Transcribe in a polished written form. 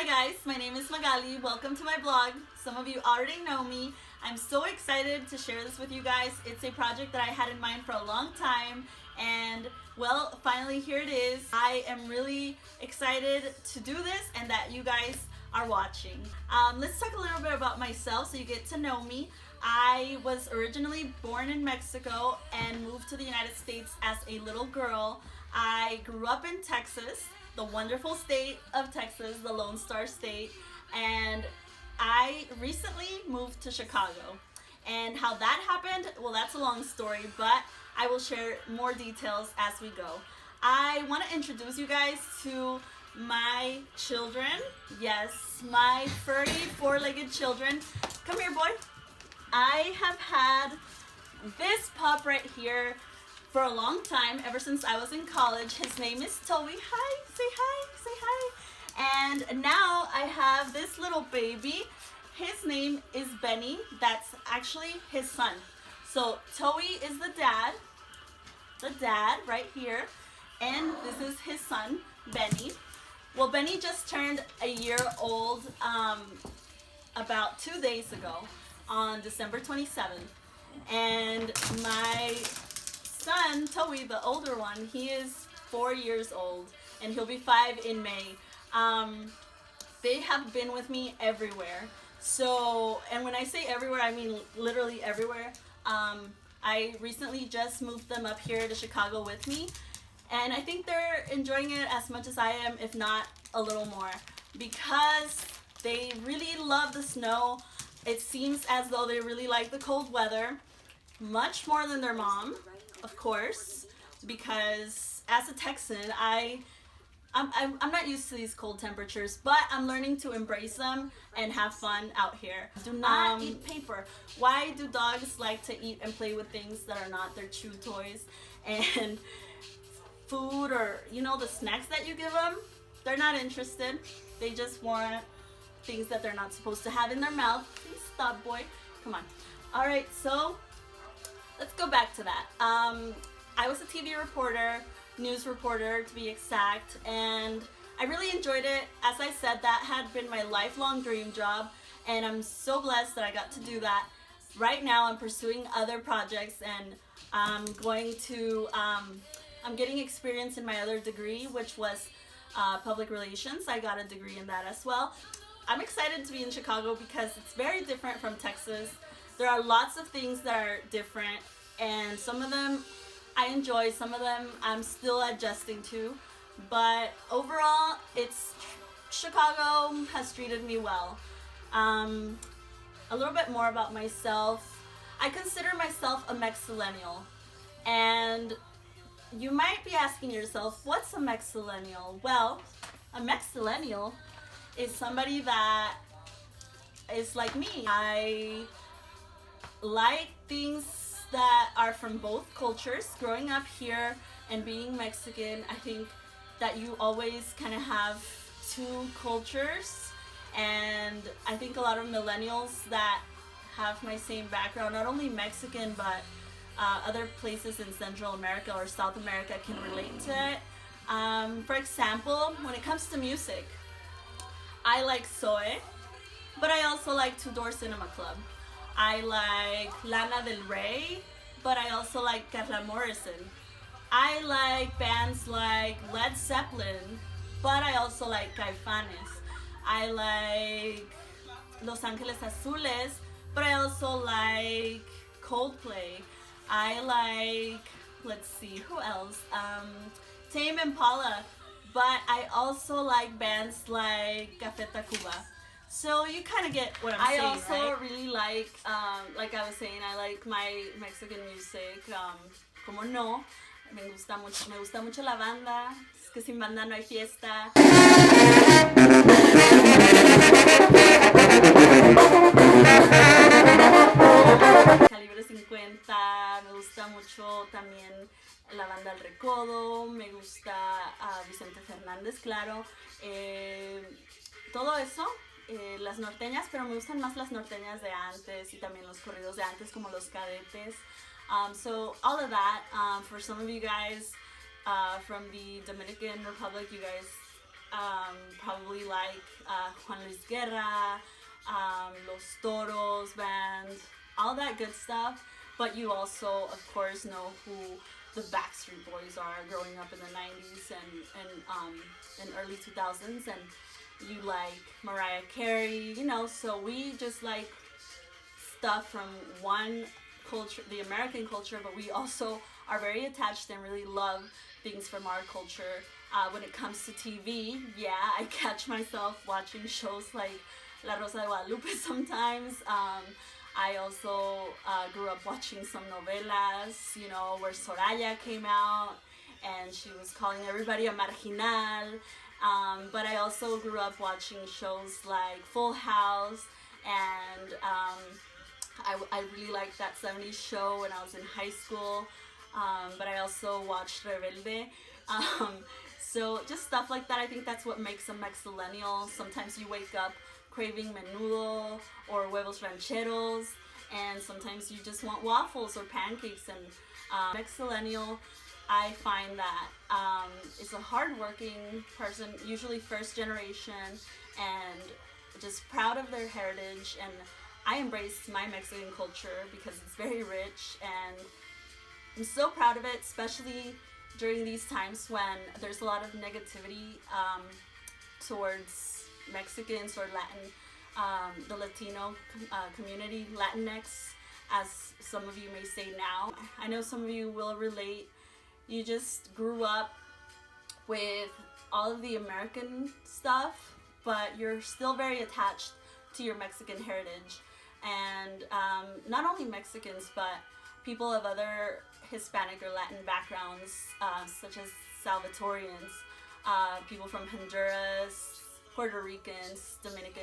Hi guys, my name is Magaly. Welcome to my blog. Some of you already know me. I'm so excited to share this with you guys. It's a project that I had in mind for a long time, and well, finally here it is. I am really excited to do this and that you guys are watching. Let's talk a little bit about myself so you get to know me. I was originally born in Mexico and moved to the United States as a little girl. I grew up in Texas, the wonderful state of Texas, the Lone Star State, and I recently moved to Chicago. And how that happened, well, that's a long story, but I will share more details as we go. I want to introduce you guys to my children. Yes, my furry four-legged children. Come here, boy. I have had this pup right here for a long time, ever since I was in college. His name is Toby. Hi, say hi, say hi. And now I have this little baby. His name is Benny. That's actually his son. So Toby is the dad right here, and this is his son, Benny. Well, Benny just turned a year old about 2 days ago on December 27th. And my son, Toby, the older one, he is 4 years old, and he'll be 5 in May. They have been with me everywhere. So, and when I say everywhere, I mean literally everywhere. I recently just moved them up here to Chicago with me, and I think they're enjoying it as much as I am, if not a little more, because they really love the snow. It seems as though they really like the cold weather, much more than their mom, of course, because as a Texan, I'm not used to these cold temperatures, but I'm learning to embrace them and have fun out here. Do not eat paper. Why do dogs like to eat and play with things that are not their chew toys and food, or the snacks that you give them? They're not interested. They just want things that they're not supposed to have in their mouth. Please stop, boy. Come on. All right, so let's go back to that. I was a TV reporter, news reporter to be exact, and I really enjoyed it. As I said, that had been my lifelong dream job, and I'm so blessed that I got to do that. Right now I'm pursuing other projects, and I'm getting experience in my other degree, which was public relations. I got a degree in that as well. I'm excited to be in Chicago because it's very different from Texas. There are lots of things that are different, and some of them I enjoy, some of them I'm still adjusting to, but overall, Chicago has treated me well. A little bit more about myself. I consider myself a Mexillenial, and you might be asking yourself, what's a Mexillenial? Well, a Mexillenial is somebody that is like me. I like things that are from both cultures. Growing up here and being Mexican, I think that you always kind of have two cultures, and I think a lot of millennials that have my same background, not only Mexican but other places in Central America or South America, can relate to it. For example, when it comes to music, I like Zoe, but I also like Two Door Cinema Club. I like Lana Del Rey, but I also like Carla Morrison. I like bands like Led Zeppelin, but I also like Caifanes. I like Los Angeles Azules, but I also like Coldplay. I like, let's see, who else? Tame Impala, but I also like bands like Café Tacuba. So you kind of get what I'm saying, right? I also really like I was saying, I like my Mexican music. Como no, me gusta mucho la banda. Es que sin banda no hay fiesta. Calibre 50, me gusta mucho también la banda El Recodo, me gusta Vicente Fernández, claro. Todo eso. Las norteñas, pero me gustan más las norteñas de antes y también los corridos de antes, como los cadetes. So all of that, for some of you guys from the Dominican Republic, you guys probably like Juan Luis Guerra, Los Toros band, all that good stuff. But you also, of course, know who the Backstreet Boys are, growing up in the 90s and early 2000s, and you like Mariah Carey, you know, so we just like stuff from one culture, the American culture, but we also are very attached and really love things from our culture. When it comes to TV, yeah, I catch myself watching shows like La Rosa de Guadalupe sometimes. I also grew up watching some novelas, you know, where Soraya came out and she was calling everybody a marginal. But I also grew up watching shows like Full House, and I really liked that 70s show when I was in high school. But I also watched Rebelde. So just stuff like that. I think that's what makes a Mexillenial. Sometimes you wake up craving menudo or huevos rancheros, and sometimes you just want waffles or pancakes. And Mexillenial, I find that is a hardworking person, usually first generation, and just proud of their heritage. And I embrace my Mexican culture because it's very rich, and I'm so proud of it, especially during these times when there's a lot of negativity towards Mexicans or Latin, the Latino community, Latinx, as some of you may say now. I know some of you will relate. You just grew up with all of the American stuff, but you're still very attached to your Mexican heritage. And not only Mexicans, but people of other Hispanic or Latin backgrounds, such as Salvatorians, people from Honduras, Puerto Ricans, Dominicans.